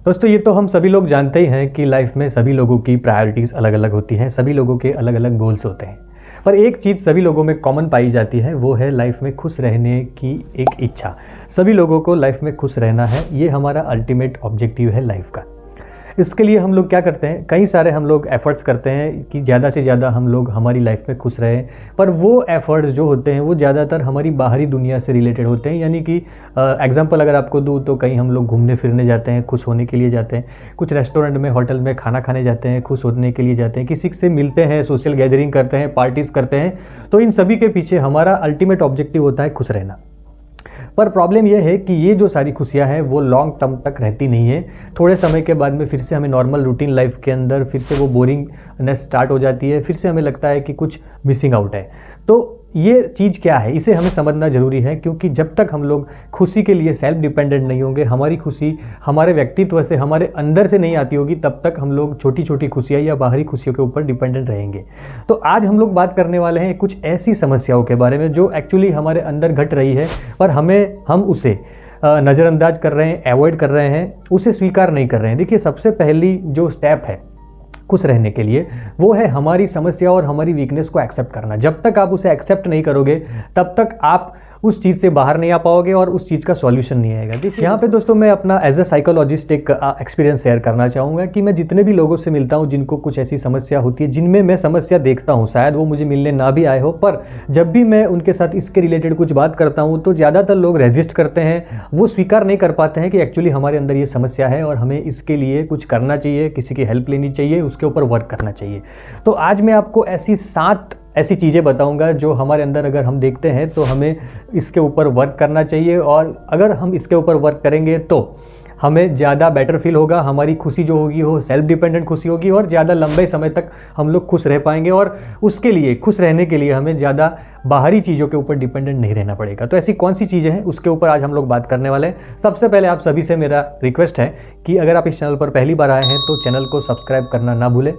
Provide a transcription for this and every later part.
दोस्तों ये तो हम सभी लोग जानते ही हैं कि लाइफ में सभी लोगों की प्रायोरिटीज़ अलग अलग होती हैं, सभी लोगों के अलग अलग गोल्स होते हैं। पर एक चीज़ सभी लोगों में कॉमन पाई जाती है, वो है लाइफ में खुश रहने की एक इच्छा। सभी लोगों को लाइफ में खुश रहना है, ये हमारा अल्टीमेट ऑब्जेक्टिव है लाइफ का। इसके लिए हम लोग क्या करते हैं, कई सारे हम लोग एफ़र्ट्स करते हैं कि ज़्यादा से ज़्यादा हम लोग हमारी लाइफ में खुश रहें। पर वो एफ़र्ट्स जो होते हैं वो ज़्यादातर हमारी बाहरी दुनिया से रिलेटेड होते हैं। यानी कि एग्ज़ाम्पल अगर आपको दूँ तो कहीं हम लोग घूमने फिरने जाते हैं, खुश होने के लिए जाते हैं। कुछ रेस्टोरेंट में, होटल में खाना खाने जाते हैं, खुश होने के लिए जाते हैं। किसी से मिलते हैं, सोशल गैदरिंग करते हैं, पार्टीज़ करते हैं। तो इन सभी के पीछे हमारा अल्टीमेट ऑब्जेक्टिव होता है खुश रहना। पर प्रॉब्लम यह है कि ये जो सारी खुशियाँ हैं वो लॉन्ग टर्म तक रहती नहीं है। थोड़े समय के बाद में फिर से हमें नॉर्मल रूटीन लाइफ के अंदर फिर से वो बोरिंगनेस स्टार्ट हो जाती है, फिर से हमें लगता है कि कुछ मिसिंग आउट है। तो ये चीज़ क्या है, इसे हमें समझना ज़रूरी है, क्योंकि जब तक हम लोग खुशी के लिए सेल्फ डिपेंडेंट नहीं होंगे, हमारी खुशी हमारे व्यक्तित्व से, हमारे अंदर से नहीं आती होगी, तब तक हम लोग छोटी छोटी खुशियाँ या बाहरी खुशियों के ऊपर डिपेंडेंट रहेंगे। तो आज हम लोग बात करने वाले हैं कुछ ऐसी समस्याओं के बारे में जो एक्चुअली हमारे अंदर घट रही है, पर हम उसे नज़रअंदाज कर रहे हैं, अवॉइड कर रहे हैं, उसे स्वीकार नहीं कर रहे हैं। देखिए, सबसे पहली जो स्टेप है खुश रहने के लिए, वो है हमारी समस्या और हमारी वीकनेस को एक्सेप्ट करना। जब तक आप उसे एक्सेप्ट नहीं करोगे, तब तक आप उस चीज़ से बाहर नहीं आ पाओगे और उस चीज़ का सॉल्यूशन नहीं आएगा। देखिए, यहाँ पे दोस्तों मैं अपना एज अ साइकोलॉजिस्ट एक एक्सपीरियंस शेयर करना चाहूँगा कि मैं जितने भी लोगों से मिलता हूँ जिनको कुछ ऐसी समस्या होती है, जिनमें मैं समस्या देखता हूँ, शायद वो मुझे मिलने ना भी आए हो, पर जब भी मैं उनके साथ इसके रिलेटेड कुछ बात करता हूँ तो ज़्यादातर लोग रेजिस्ट करते हैं। वो स्वीकार नहीं कर पाते हैं कि एक्चुअली हमारे अंदर ये समस्या है और हमें इसके लिए कुछ करना चाहिए, किसी की हेल्प लेनी चाहिए, उसके ऊपर वर्क करना चाहिए। तो आज मैं आपको ऐसी 7 ऐसी चीज़ें बताऊंगा जो हमारे अंदर अगर हम देखते हैं तो हमें इसके ऊपर वर्क करना चाहिए, और अगर हम इसके ऊपर वर्क करेंगे तो हमें ज़्यादा बेटर फील होगा, हमारी खुशी जो होगी वो सेल्फ डिपेंडेंट खुशी होगी और ज़्यादा लंबे समय तक हम लोग खुश रह पाएंगे। और उसके लिए, खुश रहने के लिए हमें ज़्यादा बाहरी चीज़ों के ऊपर डिपेंडेंट नहीं रहना पड़ेगा। तो ऐसी कौन सी चीज़ें हैं, उसके ऊपर आज हम लोग बात करने वाले हैं। सबसे पहले आप सभी से मेरा रिक्वेस्ट है कि अगर आप इस चैनल पर पहली बार आए हैं तो चैनल को सब्सक्राइब करना ना भूलें।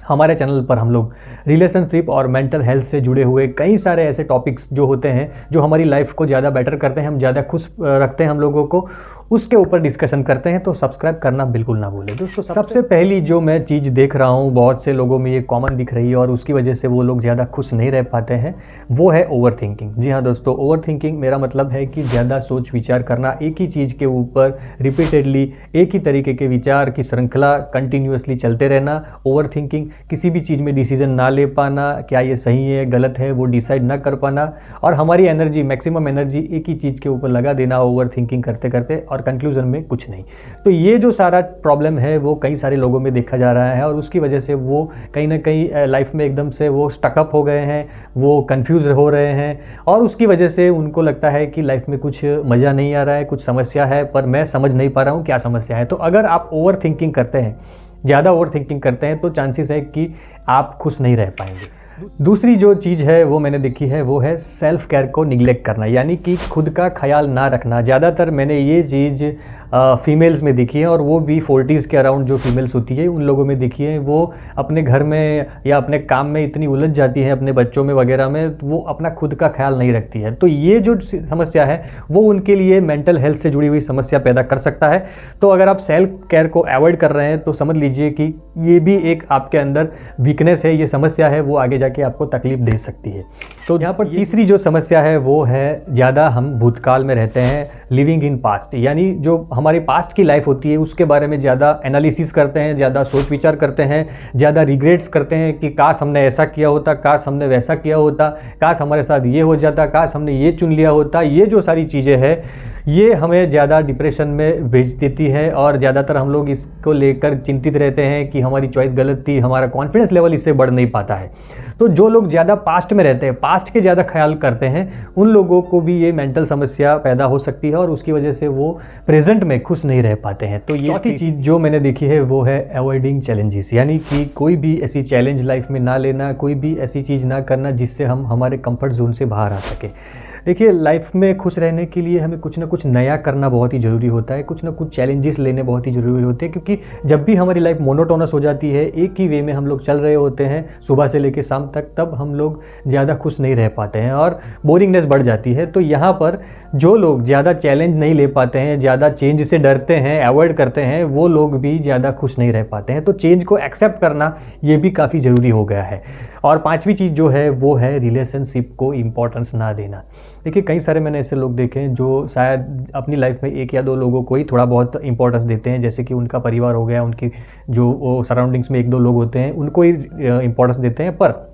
हमारे चैनल पर हम लोग रिलेशनशिप और मेंटल हेल्थ से जुड़े हुए कई सारे ऐसे टॉपिक्स जो होते हैं, जो हमारी लाइफ को ज़्यादा बेटर करते हैं, हम ज़्यादा खुश रखते हैं हम लोगों को, उसके ऊपर डिस्कशन करते हैं। तो सब्सक्राइब करना बिल्कुल ना भूलें। दोस्तों, सबसे पहली जो मैं चीज़ देख रहा हूँ, बहुत से लोगों में ये कॉमन दिख रही है और उसकी वजह से वो लोग ज़्यादा खुश नहीं रह पाते हैं, वो है ओवर थिंकिंग। जी हाँ दोस्तों, ओवर थिंकिंग मेरा मतलब है कि ज़्यादा सोच विचार करना, एक ही चीज़ के ऊपर रिपीटेडली एक ही तरीके के विचार की श्रृंखला कंटिन्यूसली चलते रहना। ओवर थिंकिंग, किसी भी चीज़ में डिसीजन ना ले पाना, क्या ये सही है गलत है वो डिसाइड ना कर पाना, और हमारी एनर्जी, मैक्सिमम एनर्जी एक ही चीज़ के ऊपर लगा देना ओवर थिंकिंग करते करते, और कंक्लूजन में कुछ नहीं। तो ये जो सारा प्रॉब्लम है वो कई सारे लोगों में देखा जा रहा है और उसकी वजह से वो कहीं ना कहीं लाइफ में एकदम से वो स्टकअप हो गए हैं, वो कंफ्यूज हो रहे हैं, और उसकी वजह से उनको लगता है कि लाइफ में कुछ मज़ा नहीं आ रहा है, कुछ समस्या है, पर मैं समझ नहीं पा रहा हूँ क्या समस्या है। तो अगर आप ओवर थिंकिंग करते हैं, ज़्यादा ओवर थिंकिंग करते हैं, तो चांसेस है कि आप खुश नहीं रह पाएंगे। दूसरी जो चीज़ है वो मैंने देखी है, वो है सेल्फ केयर को निगलेक्ट करना, यानी कि खुद का ख्याल ना रखना। ज़्यादातर मैंने ये चीज़ फीमेल्स में देखी है, और वो भी 40s के अराउंड जो फीमेल्स होती है उन लोगों में देखी है। वो अपने घर में या अपने काम में इतनी उलझ जाती है, अपने बच्चों में वगैरह में, तो वो अपना खुद का ख्याल नहीं रखती है। तो ये जो समस्या है वो उनके लिए मेंटल हेल्थ से जुड़ी हुई समस्या पैदा कर सकता है। तो अगर आप सेल्फ केयर को अवॉइड कर रहे हैं तो समझ लीजिए कि ये भी एक आपके अंदर वीकनेस है, ये समस्या है, वो आगे जाके आपको तकलीफ दे सकती है। तो यहाँ पर तीसरी जो समस्या है वो है, ज़्यादा हम भूतकाल में रहते हैं, लिविंग इन पास्ट, यानी जो हमारी पास्ट की लाइफ होती है उसके बारे में ज़्यादा एनालिसिस करते हैं, ज़्यादा सोच विचार करते हैं, ज़्यादा रिग्रेट्स करते हैं कि काश हमने ऐसा किया होता, काश हमने वैसा किया होता, काश हमारे साथ ये हो जाता, काश हमने ये चुन लिया होता। ये जो सारी चीज़ें हैं ये हमें ज़्यादा डिप्रेशन में भेज देती है, और ज़्यादातर हम लोग इसको लेकर चिंतित रहते हैं कि हमारी चॉइस गलत थी, हमारा कॉन्फिडेंस लेवल इससे बढ़ नहीं पाता है। तो जो लोग ज़्यादा पास्ट में रहते हैं, पास्ट के ज़्यादा ख्याल करते हैं, उन लोगों को भी ये मेंटल समस्या पैदा हो सकती है और उसकी वजह से वो प्रेजेंट में खुश नहीं रह पाते हैं। तो ये चौथी चीज़ जो मैंने देखी है वो है अवॉइडिंग चैलेंजेस, यानी कि कोई भी ऐसी चैलेंज लाइफ में ना लेना, कोई भी ऐसी चीज़ ना करना जिससे हम हमारे कंफर्ट जोन से बाहर आ सके। देखिए, लाइफ में खुश रहने के लिए हमें कुछ ना कुछ नया करना बहुत ही ज़रूरी होता है, कुछ ना कुछ चैलेंजेस लेने बहुत ही ज़रूरी होते हैं, क्योंकि जब भी हमारी लाइफ मोनोटोनस हो जाती है, एक ही वे में हम लोग चल रहे होते हैं सुबह से लेकर शाम तक, तब हम लोग ज़्यादा खुश नहीं रह पाते हैं और बोरिंगनेस बढ़ जाती है। तो यहाँ पर जो लोग ज़्यादा चैलेंज नहीं ले पाते हैं, ज़्यादा चेंज से डरते हैं, अवॉइड करते हैं, वो लोग भी ज़्यादा खुश नहीं रह पाते हैं। तो चेंज को एक्सेप्ट करना ये भी काफ़ी ज़रूरी हो गया है। और पांचवी चीज़ जो है वो है रिलेशनशिप को इम्पोर्टेंस ना देना। देखिए, कई सारे मैंने ऐसे लोग देखे हैं जो शायद अपनी लाइफ में एक या दो लोगों को ही थोड़ा बहुत इंपॉर्टेंस देते हैं, जैसे कि उनका परिवार हो गया, उनकी जो वो सराउंडिंग्स में एक दो लोग होते हैं उनको ही इंपॉर्टेंस देते हैं, पर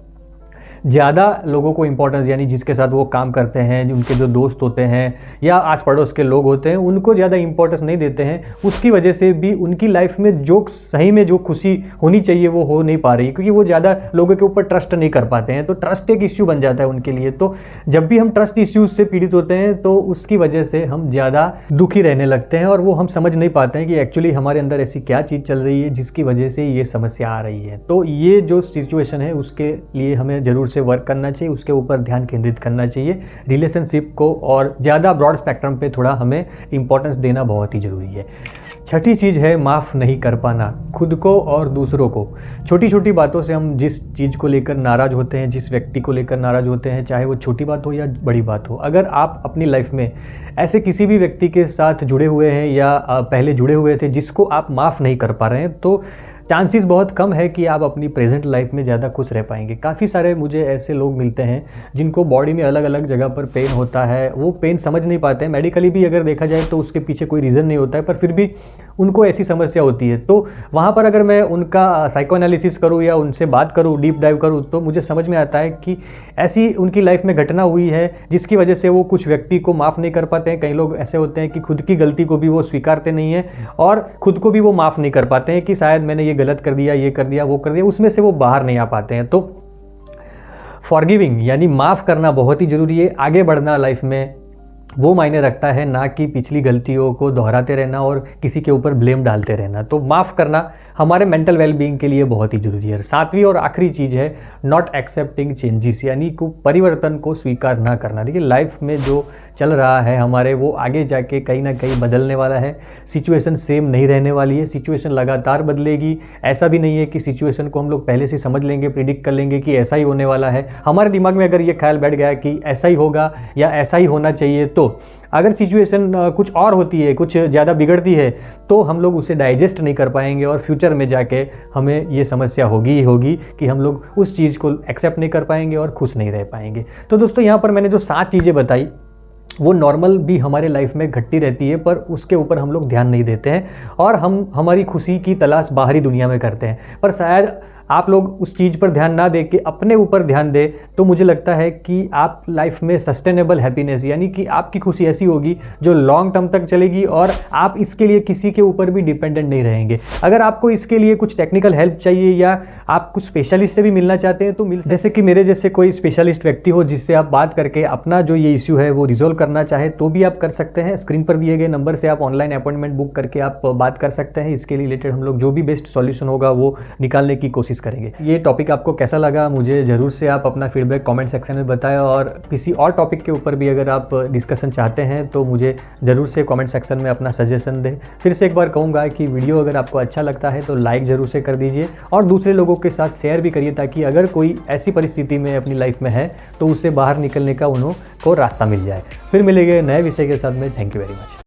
ज़्यादा लोगों को इम्पोर्टेंस, यानी जिसके साथ वो काम करते हैं, उनके जो दोस्त होते हैं या आस पड़ोस के लोग होते हैं, उनको ज़्यादा इम्पोर्टेंस नहीं देते हैं। उसकी वजह से भी उनकी लाइफ में जो सही में जो खुशी होनी चाहिए वो हो नहीं पा रही, क्योंकि वो ज़्यादा लोगों के ऊपर ट्रस्ट नहीं कर पाते हैं। तो ट्रस्ट एक इश्यू बन जाता है उनके लिए। तो जब भी हम ट्रस्ट इश्यूज से पीड़ित होते हैं तो उसकी वजह से हम ज़्यादा दुखी रहने लगते हैं और वो हम समझ नहीं पाते हैं कि एक्चुअली हमारे अंदर ऐसी क्या चीज़ चल रही है जिसकी वजह से ये समस्या आ रही है। तो ये जो सिचुएशन है उसके लिए हमें ज़रूर से वर्क करना चाहिए, उसके ऊपर ध्यान केंद्रित करना चाहिए रिलेशनशिप को, और ज़्यादा ब्रॉड स्पेक्ट्रम पे थोड़ा हमें इंपॉर्टेंस देना बहुत ही ज़रूरी है। छठी चीज़ है माफ़ नहीं कर पाना, खुद को और दूसरों को। छोटी छोटी बातों से हम जिस चीज़ को लेकर नाराज़ होते हैं, जिस व्यक्ति को लेकर नाराज़ होते हैं, चाहे वो छोटी बात हो या बड़ी बात हो, अगर आप अपनी लाइफ में ऐसे किसी भी व्यक्ति के साथ जुड़े हुए हैं या पहले जुड़े हुए थे जिसको आप माफ़ नहीं कर पा रहे हैं, तो चांसेस बहुत कम है कि आप अपनी प्रेजेंट लाइफ में ज़्यादा खुश रह पाएंगे। काफ़ी सारे मुझे ऐसे लोग मिलते हैं जिनको बॉडी में अलग अलग जगह पर पेन होता है, वो पेन समझ नहीं पाते हैं, मेडिकली भी अगर देखा जाए तो उसके पीछे कोई रीज़न नहीं होता है, पर फिर भी उनको ऐसी समस्या होती है। तो वहाँ पर अगर मैं उनका साइको एनालिसिस करूँ या उनसे बात करूँ, डीप डाइव करूँ, तो मुझे समझ में आता है कि ऐसी उनकी लाइफ में घटना हुई है जिसकी वजह से वो कुछ व्यक्ति को माफ़ नहीं कर पाते हैं। कई लोग ऐसे होते हैं कि खुद की गलती को भी वो स्वीकारते नहीं हैं और खुद को भी वो माफ़ नहीं कर पाते हैं कि शायद मैंने ये गलत कर दिया, ये कर दिया, वो कर दिया, उसमें से वो बाहर नहीं आ पाते हैं। तो फॉरगिविंग यानी माफ़ करना बहुत ही ज़रूरी है। आगे बढ़ना लाइफ में वो मायने रखता है, ना कि पिछली गलतियों को दोहराते रहना और किसी के ऊपर ब्लेम डालते रहना। तो माफ़ करना हमारे मेंटल वेलबींग के लिए बहुत ही ज़रूरी है। सातवीं और आखिरी चीज़ है नॉट एक्सेप्टिंग चेंजेस, यानी को परिवर्तन को स्वीकार ना करना। देखिए, लाइफ में जो चल रहा है हमारे, वो आगे जाके कहीं ना कहीं बदलने वाला है। सिचुएशन सेम नहीं रहने वाली है, सिचुएशन लगातार बदलेगी। ऐसा भी नहीं है कि सिचुएशन को हम लोग पहले से समझ लेंगे, प्रिडिक्ट कर लेंगे कि ऐसा ही होने वाला है। हमारे दिमाग में अगर ये ख्याल बैठ गया कि ऐसा ही होगा या ऐसा ही होना चाहिए, तो अगर सिचुएशन कुछ और होती है, कुछ ज़्यादा बिगड़ती है, तो हम लोग उसे डाइजेस्ट नहीं कर पाएंगे और फ्यूचर में जाके हमें ये समस्या होगी ही होगी कि हम लोग उस चीज़ को एक्सेप्ट नहीं कर पाएंगे और खुश नहीं रह पाएंगे। तो दोस्तों, यहाँ पर मैंने जो 7 चीज़ें बताई वो नॉर्मल भी हमारे लाइफ में घटती रहती है, पर उसके ऊपर हम लोग ध्यान नहीं देते हैं और हम हमारी खुशी की तलाश बाहरी दुनिया में करते हैं। पर शायद आप लोग उस चीज़ पर ध्यान ना दे के अपने ऊपर ध्यान दें, तो मुझे लगता है कि आप लाइफ में सस्टेनेबल हैप्पीनेस, यानी कि आपकी खुशी ऐसी होगी जो लॉन्ग टर्म तक चलेगी और आप इसके लिए किसी के ऊपर भी डिपेंडेंट नहीं रहेंगे। अगर आपको इसके लिए कुछ टेक्निकल हेल्प चाहिए या आप कुछ स्पेशलिस्ट से भी मिलना चाहते हैं तो जैसे कि मेरे जैसे कोई स्पेशलिस्ट व्यक्ति हो जिससे आप बात करके अपना जो ये इश्यू है वो रिजोल्व करना चाहे, तो भी आप कर सकते हैं। स्क्रीन पर दिए गए नंबर से आप ऑनलाइन अपॉइंटमेंट बुक करके आप बात कर सकते हैं। इसके रिलेटेड हम लोग जो भी बेस्ट सॉल्यूशन होगा वो निकालने की कोशिश करेंगे। ये टॉपिक आपको कैसा लगा, मुझे ज़रूर से आप अपना फीडबैक कमेंट सेक्शन में बताएं, और किसी और टॉपिक के ऊपर भी अगर आप डिस्कशन चाहते हैं तो मुझे ज़रूर से कमेंट सेक्शन में अपना सजेशन दें। फिर से एक बार कहूँगा कि वीडियो अगर आपको अच्छा लगता है तो लाइक ज़रूर से कर दीजिए और दूसरे लोगों के साथ शेयर भी करिए, ताकि अगर कोई ऐसी परिस्थिति में अपनी लाइफ में है तो उससे बाहर निकलने का उनको रास्ता मिल जाए। फिर मिलेंगे नए विषय के साथ में। Thank you very much.